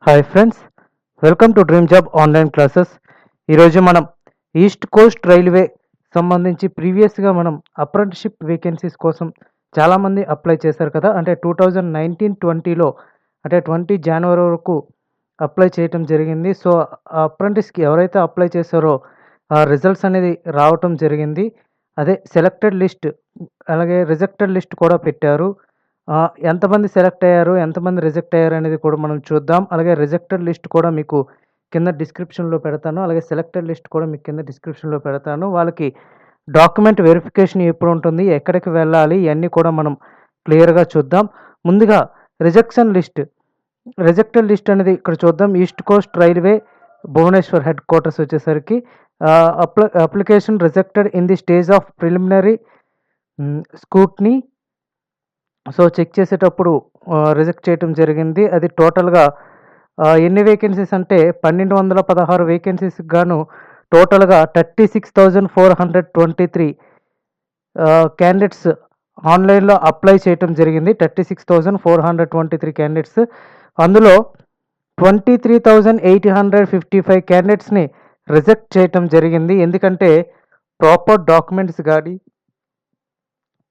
Hi friends, welcome to dream job online classes. ఈరోజు మనం east Coast railway సంబంధించి ప్రీవియస్గా మనం అప్రెంటిషిప్ వేకెన్సీస్ కోసం చాలామంది అప్లై చేశారు కదా. అంటే 2019-20లో అంటే 20 జనవరి వరకు అప్లై చేయటం జరిగింది. సో ఆ అప్రెంటిస్కి ఎవరైతే అప్లై చేశారో ఆ రిజల్ట్స్ అనేది రావటం జరిగింది. అదే సెలెక్టెడ్ లిస్ట్ అలాగే రిజెక్టెడ్ లిస్ట్ కూడా పెట్టారు. ఎంతమంది సెలెక్ట్ అయ్యారు, ఎంతమంది రిజెక్ట్ అయ్యారు అనేది కూడా మనం చూద్దాం. అలాగే రిజెక్టెడ్ లిస్ట్ కూడా మీకు కింద డిస్క్రిప్షన్లో పెడతాను. అలాగే సెలెక్టెడ్ లిస్ట్ కూడా మీకు కింద డిస్క్రిప్షన్లో పెడతాను. వాళ్ళకి డాక్యుమెంట్ వెరిఫికేషన్ ఎప్పుడు ఉంటుంది, ఎక్కడికి వెళ్ళాలి, ఇవన్నీ కూడా మనం క్లియర్గా చూద్దాం. ముందుగా రిజెక్టెడ్ లిస్ట్ అనేది ఇక్కడ చూద్దాం. East Coast Railway Bhubaneswar headquarters వచ్చేసరికి application rejected in the stage of preliminary scrutiny. So check చేసేటప్పుడు రిజెక్ట్ చేయటం జరిగింది. అది టోటల్గా ఎన్ని వేకెన్సీస్ అంటే 1216 వేకెన్సీస్కి గాను టోటల్గా 36,423 క్యాండిడేట్స్ ఆన్లైన్లో అప్లై చేయటం జరిగింది. 36,423 క్యాండిడేట్స్. అందులో 23,855 క్యాండిడేట్స్ని రిజెక్ట్ చేయటం జరిగింది. ఎందుకంటే ప్రాపర్ డాక్యుమెంట్స్ కానీ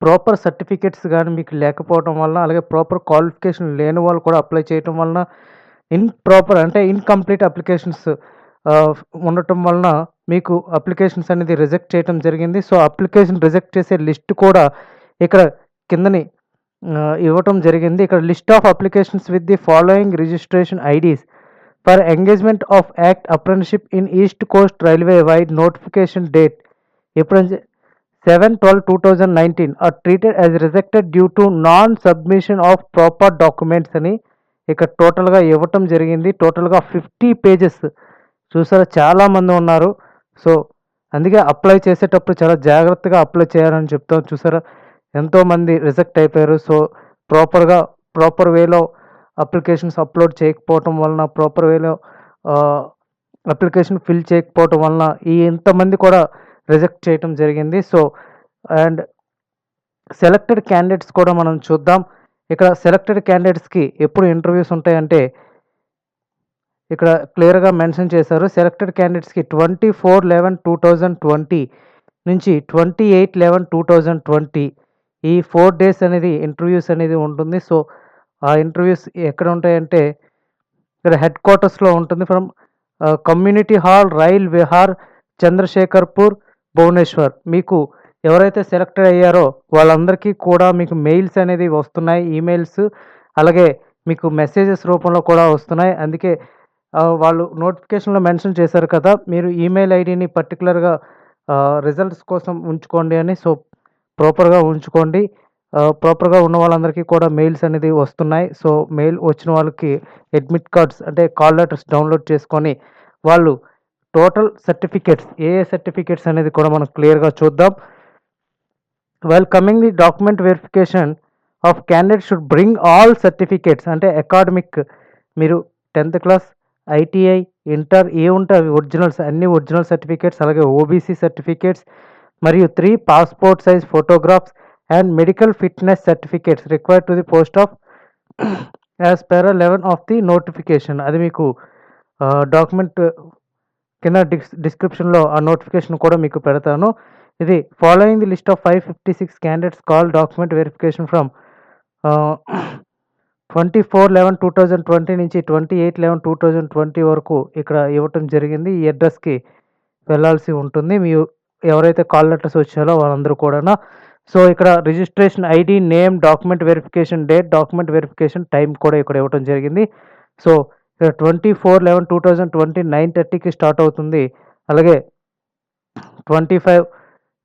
ప్రాపర్ సర్టిఫికేట్స్ కానీ మీకు లేకపోవడం వలన, అలాగే ప్రాపర్ క్వాలిఫికేషన్ లేని వాళ్ళు కూడా అప్లై చేయటం వలన, ఇన్కంప్లీట్ అప్లికేషన్స్ ఉండటం వలన మీకు అప్లికేషన్స్ అనేది రిజెక్ట్ చేయటం జరిగింది. సో అప్లికేషన్ రిజెక్ట్ చేసే లిస్ట్ కూడా ఇక్కడ కిందని ఇవ్వటం జరిగింది. ఇక్కడ list of applications with the following registration IDs for engagement of act apprenticeship in east Coast railway wide notification date ఎప్పుడు 7/12/2019 are treated as rejected due to non-submission of proper documents అని ఇక్కడ టోటల్గా ఇవ్వటం జరిగింది. టోటల్గా 50 పేజెస్. చూసారా, చాలామంది ఉన్నారు. సో అందుకే అప్లై చేసేటప్పుడు చాలా జాగ్రత్తగా అప్లై చేయాలని చెప్తాం. చూసారా, ఎంతోమంది రిజెక్ట్ అయిపోయారు. సో ప్రాపర్ వేలో అప్లికేషన్స్ అప్లోడ్ చేయకపోవటం వలన, ప్రాపర్ వేలో అప్లికేషన్ ఫిల్ చేయకపోవటం వలన ఇంతమంది కూడా రిజెక్ట్ చేయటం జరిగింది. సో అండ్ సెలెక్టెడ్ క్యాండిడేట్స్ కూడా మనం చూద్దాం. ఇక్కడ సెలెక్టెడ్ క్యాండిడేట్స్కి ఎప్పుడు ఇంటర్వ్యూస్ ఉంటాయంటే ఇక్కడ క్లియర్గా మెన్షన్ చేశారు. సెలెక్టెడ్ క్యాండిడేట్స్కి 24/11/2020 నుంచి 28/11/2020 ఈ 4 days అనేది ఇంటర్వ్యూస్ అనేది ఉంటుంది. సో ఆ ఇంటర్వ్యూస్ ఎక్కడ ఉంటాయంటే ఇక్కడ హెడ్ క్వార్టర్స్లో ఉంటుంది. From community hall, rail Vihar, Chandrasekharpur, Bhubaneswar. మీకు ఎవరైతే సెలెక్టెడ్ అయ్యారో వాళ్ళందరికీ కూడా మీకు మెయిల్స్ అనేది వస్తున్నాయి, ఈమెయిల్స్. అలాగే మీకు మెసేజెస్ రూపంలో కూడా వస్తున్నాయి. అందుకే వాళ్ళు నోటిఫికేషన్లో మెన్షన్ చేశారు కదా, మీరు ఈమెయిల్ ఐడిని పర్టికులర్గా రిజల్ట్స్ కోసం ఉంచుకోండి అని. సో ప్రాపర్గా ఉంచుకోండి. ప్రాపర్గా ఉన్న వాళ్ళందరికీ కూడా మెయిల్స్ అనేది వస్తున్నాయి. సో మెయిల్ వచ్చిన వాళ్ళకి అడ్మిట్ కార్డ్స్ అంటే కాల్ లెటర్స్ డౌన్లోడ్ చేసుకొని వాళ్ళు టోటల్ సర్టిఫికేట్స్ ఏ సర్టిఫికేట్స్ అనేది కూడా మనం క్లియర్గా చూద్దాం. While coming the document verification of candidate should bring all certificates అంటే అకాడమిక్, మీరు 10th క్లాస్, ఐటీఐ, ఇంటర్ ఏ ఉంటే అవి ఒరిజినల్స్, అన్ని ఒరిజినల్ సర్టిఫికేట్స్, అలాగే ఓబీసీ సర్టిఫికేట్స్ మరియు 3 passport size photographs and medical fitness certificates required to the post of as per 11 of the notification. అది మీకు document కింద డిస్క్రిప్షన్లో ఆ నోటిఫికేషన్ కూడా మీకు పెడతాను. ఇది following the list of 556 candidates call document verification from 24/11/2020 నుంచి 28/11/2020 వరకు ఇక్కడ ఇవ్వటం జరిగింది. ఈ అడ్రస్కి వెళ్ళాల్సి ఉంటుంది మీ ఎవరైతే కాల్ లెటర్స్ వచ్చారో వాళ్ళందరూ కూడా. సో ఇక్కడ registration ID, name, document verification date, document verification time కూడా ఇక్కడ ఇవ్వటం జరిగింది. సో 24/11/2020 9:30కి స్టార్ట్ అవుతుంది. అలాగే 25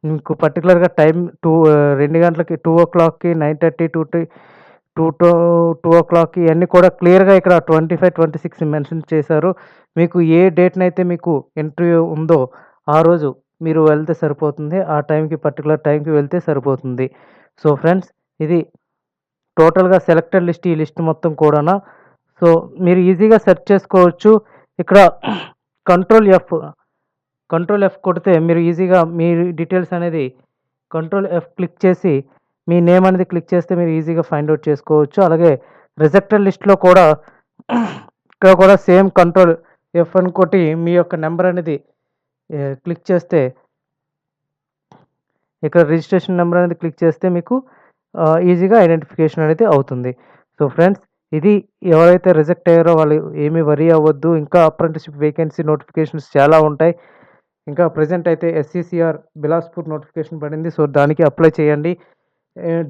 మీకు పర్టికులర్గా టైం 2 గంటలకి, 2 o'clockకి, 9:30 2 o'clockకి ఇవన్నీ కూడా క్లియర్గా ఇక్కడ 25, 26 మెన్షన్ చేశారు. మీకు ఏ డేట్నైతే మీకు ఇంటర్వ్యూ ఉందో ఆ రోజు మీరు వెళ్తే సరిపోతుంది. ఆ టైంకి పర్టికులర్ టైంకి వెళ్తే సరిపోతుంది. సో ఫ్రెండ్స్, ఇది టోటల్గా సెలెక్టెడ్ లిస్ట్. ఈ లిస్ట్ మొత్తం కూడా సో మీరు ఈజీగా సెర్చ్ చేసుకోవచ్చు. ఇక్కడ కంట్రోల్ ఎఫ్ కొడితే మీరు ఈజీగా మీ డీటెయిల్స్ అనేది కంట్రోల్ ఎఫ్ క్లిక్ చేసి మీ నేమ్ అనేది క్లిక్ చేస్తే మీరు ఈజీగా ఫైండ్ అవుట్ చేసుకోవచ్చు. అలాగే రిజెక్టెడ్ లిస్ట్లో కూడా ఇక్కడ కూడా సేమ్ కంట్రోల్ F1 కొట్టి మీ యొక్క నెంబర్ అనేది క్లిక్ చేస్తే ఇక్కడ రిజిస్ట్రేషన్ నెంబర్ అనేది క్లిక్ చేస్తే మీకు ఈజీగా ఐడెంటిఫికేషన్ అనేది అవుతుంది. సో ఫ్రెండ్స్, ఇది ఎవరైతే రిజెక్ట్ అయ్యారో వాళ్ళు ఏమీ వరీ అవ్వద్దు. ఇంకా అప్రెంటిస్‌షిప్ వేకెన్సీ నోటిఫికేషన్స్ చాలా ఉంటాయి. ఇంకా ప్రెజెంట్ అయితే SCCR బిలాస్పూర్ నోటిఫికేషన్ పడింది. సో దానికి అప్లై చేయండి.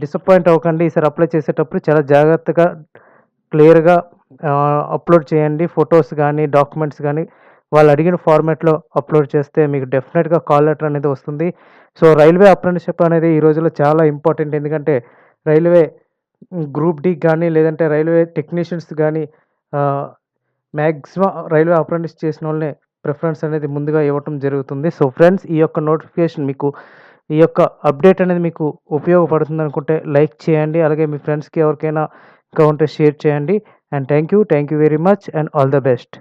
డిసప్పాయింట్ అవ్వకండి. ఈసారి అప్లై చేసేటప్పుడు చాలా జాగ్రత్తగా, క్లియర్‌గా అప్లోడ్ చేయండి. ఫోటోస్ గానీ, డాక్యుమెంట్స్ గానీ వాళ్ళు అడిగిన ఫార్మాట్‌లో అప్లోడ్ చేస్తే మీకు డెఫినెట్‌గా కాల్ లెటర్ అనేది వస్తుంది. సో రైల్వే అప్రెంటిస్‌షిప్ అనేది ఈ రోజుల్లో చాలా ఇంపార్టెంట్. ఎందుకంటే రైల్వే గ్రూప్ డీకి గానీ, లేదంటే రైల్వే టెక్నీషియన్స్ గానీ మ్యాక్సిమం రైల్వే అప్రెంటిస్ చేసినోళ్ళనే ప్రిఫరెన్స్ అనేది ముందుగా ఇవ్వటం జరుగుతుంది. సో ఫ్రెండ్స్, ఈ యొక్క నోటిఫికేషన్ మీకు, ఈ యొక్క అప్డేట్ అనేది మీకు ఉపయోగపడుతుందనుకుంటే లైక్ చేయండి. అలాగే మీ ఫ్రెండ్స్‌కి ఎవరికైనా ఇంకా ఉంటే షేర్ చేయండి. And thank you very much and all the best.